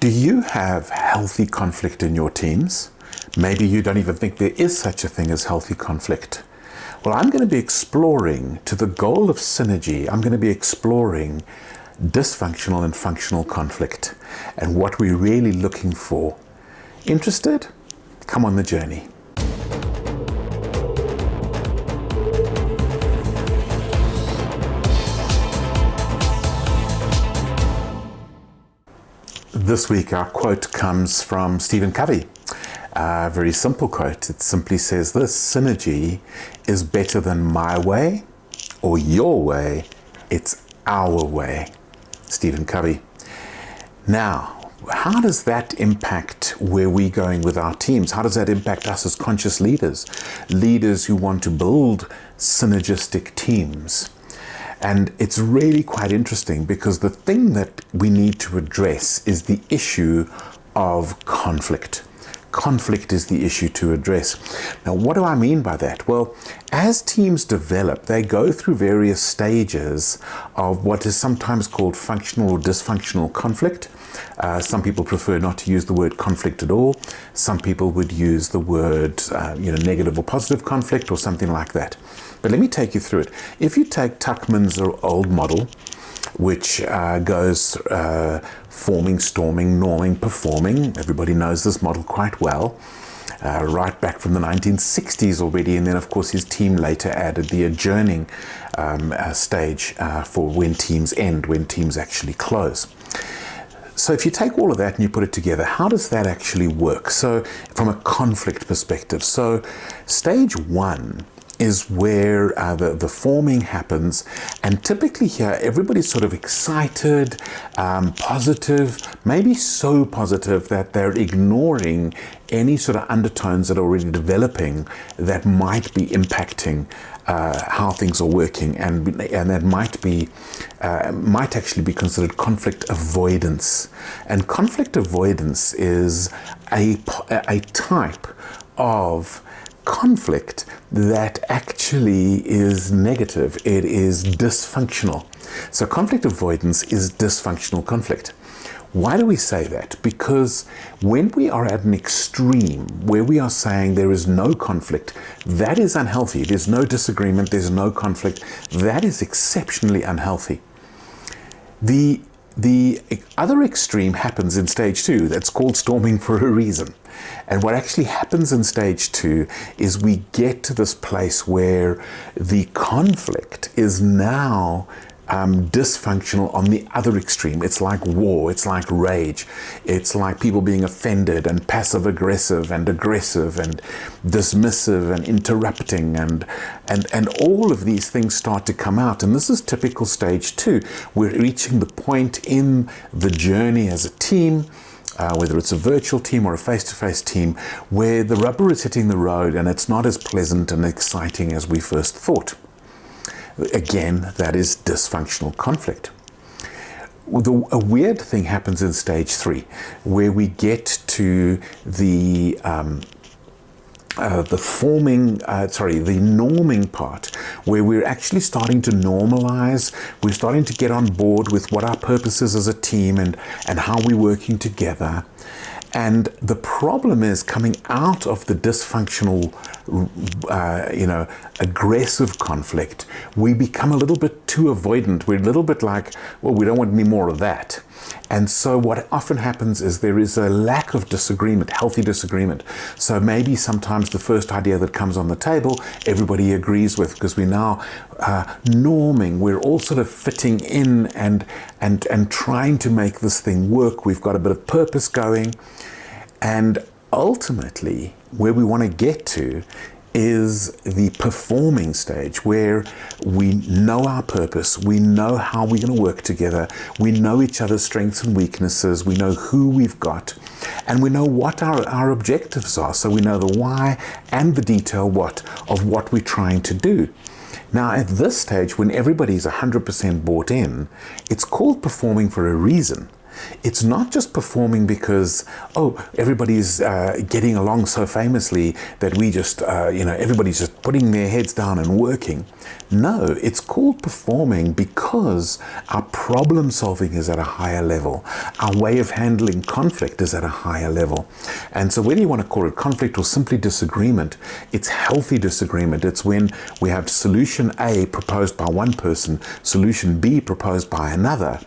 Do you have healthy conflict in your teams? Maybe you don't even think there is such a thing as healthy conflict. Well, I'm going to be exploring, to the goal of synergy, I'm going to be exploring dysfunctional and functional conflict and what we're really looking for. Interested? Come on the journey. This week our quote comes from Covey. A very simple quote. It simply says this: synergy is better than my way or your way, it's our way. Covey. Now, how does that impact where we're going with our teams? How does that impact us as conscious leaders? Leaders who want to build synergistic teams. And it's really quite interesting because the thing that we need to address is the issue of conflict. Conflict is the issue to address. Now, what do I mean by that? Well, as teams develop, they go through various stages of what is sometimes called functional or dysfunctional conflict. Some people prefer not to use the word conflict at all. Some people would use the word negative or positive conflict or something like that. But let me take you through it. If you take Tuckman's old model, which goes forming, storming, norming, performing. Everybody knows this model quite well, right back from the 1960s already. And then, of course, his team later added the adjourning stage for when teams end, when teams actually close. So if you take all of that and you put it together, how does that actually work? So from a conflict perspective, so stage one is where the forming happens, and typically here everybody's sort of excited, positive, maybe so positive that they're ignoring any sort of undertones that are already developing that might be impacting how things are working, and that might actually be considered conflict avoidance. And conflict avoidance is a type of conflict that actually is negative. It is dysfunctional. So conflict avoidance is dysfunctional conflict. Why do we say that? Because when we are at an extreme where we are saying there is no conflict, that is unhealthy. There's no disagreement, there's no conflict. That is exceptionally unhealthy. The other extreme happens in stage two. That's called storming for a reason. And what actually happens in stage two is we get to this place where the conflict is now dysfunctional on the other extreme. It's like war, it's like rage, it's like people being offended and passive aggressive and dismissive and interrupting and all of these things start to come out. And this is typical stage two. We're reaching the point in the journey as a team, whether it's a virtual team or a face-to-face team, where the rubber is hitting the road and it's not as pleasant and exciting as we first thought. Again, that is dysfunctional conflict. A weird thing happens in stage three, where we get to the norming part, where we're actually starting to normalize, we're starting to get on board with what our purpose is as a team and how we're working together. And the problem is, coming out of the dysfunctional, aggressive conflict, we become a little bit too avoidant. We're a little bit like, well, we don't want any more of that. And so what often happens is there is a lack of disagreement, healthy disagreement. So maybe sometimes the first idea that comes on the table, everybody agrees with, because we're now norming. We're all sort of fitting in and trying to make this thing work. We've got a bit of purpose going. And ultimately, where we want to get to is the performing stage, where we know our purpose, we know how we're going to work together, we know each other's strengths and weaknesses, we know who we've got, and we know what our objectives are. So we know the why and the detail of what we're trying to do. Now, at this stage, when everybody's 100% bought in, it's called performing for a reason. It's not just performing because, oh, everybody's getting along so famously that we just, everybody's just putting their heads down and working. No, it's called performing because our problem solving is at a higher level. Our way of handling conflict is at a higher level. And so whether you want to call it conflict or simply disagreement, it's healthy disagreement. It's when we have solution A proposed by one person, solution B proposed by another,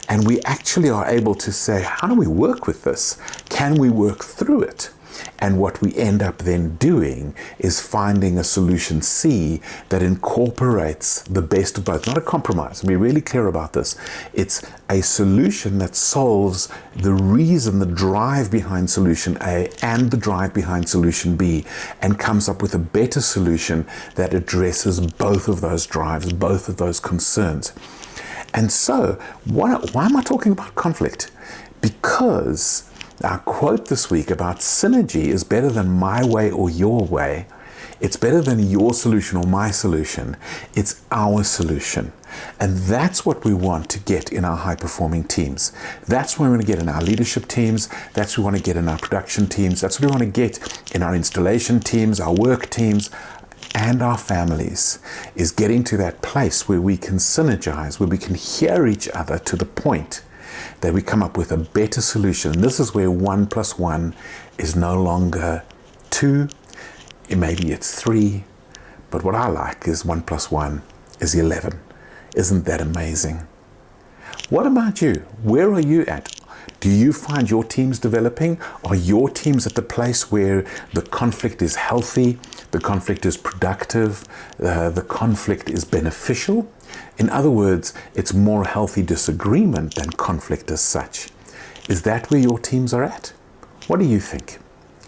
and we actually are able to say, how do we work with this? Can we work through it? And what we end up then doing is finding a solution C that incorporates the best of both. Not a compromise. Be really clear about this. It's a solution that solves the reason, the drive behind solution A and the drive behind solution B, and comes up with a better solution that addresses both of those drives, both of those concerns. And so, why am I talking about conflict? Because our quote this week about synergy is better than my way or your way. It's better than your solution or my solution. It's our solution. And that's what we want to get in our high-performing teams. That's what we want to get in our leadership teams. That's what we want to get in our production teams. That's what we want to get in our installation teams, our work teams, and our families, is getting to that place where we can synergize, where we can hear each other to the point that we come up with a better solution. And this is where 1 + 1 is no longer 2, maybe it's 3, but what I like is 1 + 1 is 11. Isn't that amazing? What about you? Where are you at? Do you find your teams developing? Are your teams at the place where the conflict is healthy, the conflict is productive, the conflict is beneficial? In other words, it's more healthy disagreement than conflict as such. Is that where your teams are at? What do you think?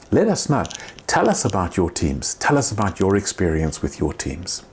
Let us know. Tell us about your teams. Tell us about your experience with your teams.